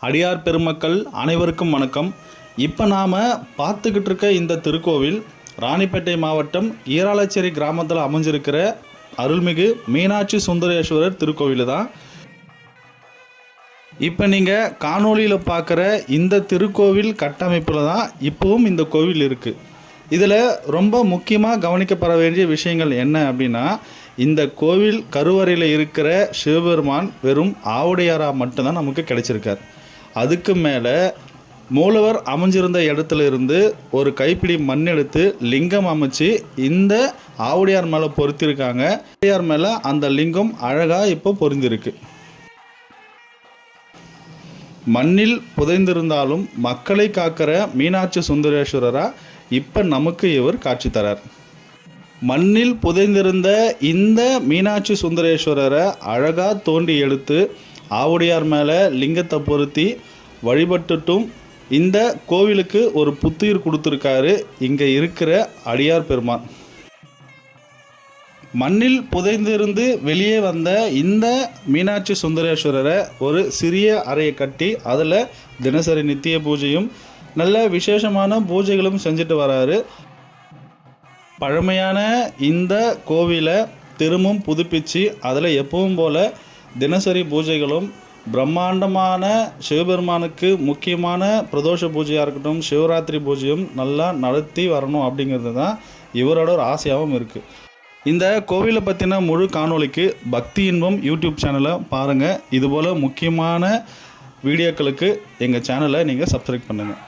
அடியார் பெருமக்கள் அனைவருக்கும் வணக்கம். இப்போ நாம் பார்த்துக்கிட்டு இருக்க இந்த திருக்கோவில் ராணிப்பேட்டை மாவட்டம் ஈராளச்சேரி கிராமத்தில் அமைஞ்சிருக்கிற அருள்மிகு மீனாட்சி சுந்தரேஸ்வரர் திருக்கோவில் தான். இப்போ நீங்கள் காணொளியில் பார்க்குற இந்த திருக்கோவில் கட்டமைப்பில் தான் இப்போவும் இந்த கோவில் இருக்குது. இதில் ரொம்ப முக்கியமாக கவனிக்கப்பட வேண்டிய விஷயங்கள் என்ன அப்படின்னா, இந்த கோவில் கருவறையில் இருக்கிற சிவபெருமான் வெறும் ஆவுடையாராக மட்டும்தான் நமக்கு கிடைச்சிருக்கார். அதுக்கு மேலே மூலவர் அமைஞ்சிருந்த இடத்துல இருந்து ஒரு கைப்பிடி மண் எடுத்து லிங்கம் அமைச்சு இந்த ஆவுடையார் மேலே பொருத்திருக்காங்க. ஆவுடையார் மேலே அந்த லிங்கம் அழகாக இப்போ பொருந்திருக்கு. மண்ணில் புதைந்திருந்தாலும் மக்களை காக்கிற மீனாட்சி சுந்தரேஸ்வரராக இப்போ நமக்கு இவர் காட்சி தரார். மண்ணில் புதைந்திருந்த இந்த மீனாட்சி சுந்தரேஸ்வரரை அழகாக தோண்டி எடுத்து ஆவுடையார் மேலே லிங்கத்தை பொருத்தி வழிபட்டுட்டும் இந்த கோவிலுக்கு ஒரு புத்துயிர் கொடுத்துருக்காரு இங்கே இருக்கிற அடியார் பெருமான். மண்ணில் புதைந்திருந்து வெளியே வந்த இந்த மீனாட்சி சுந்தரேஸ்வரரை ஒரு சிறிய அறையை கட்டி அதில் தினசரி நித்திய பூஜையும் நல்ல விசேஷமான பூஜைகளும் செஞ்சுட்டு வராரு. பழமையான இந்த கோவிலை திரும்பவும் புதுப்பித்து அதில் எப்பவும் போல் தினசரி பூஜைகளும் பிரம்மாண்டமான சிவபெருமானுக்கு முக்கியமான பிரதோஷ பூஜையாக இருக்கட்டும், சிவராத்திரி பூஜையும் நல்லா நடத்தி வரணும் அப்படிங்கிறது தான் இவரோட ஒரு ஆசையாகவும் இருக்குது. இந்த கோவிலை பற்றின முழு காணொளிக்கு பக்தி இன்பம் யூடியூப் சேனலை பாருங்கள். இதுபோல் முக்கியமான வீடியோக்களுக்கு எங்கள் சேனலை நீங்கள் சப்ஸ்கிரைப் பண்ணுங்கள்.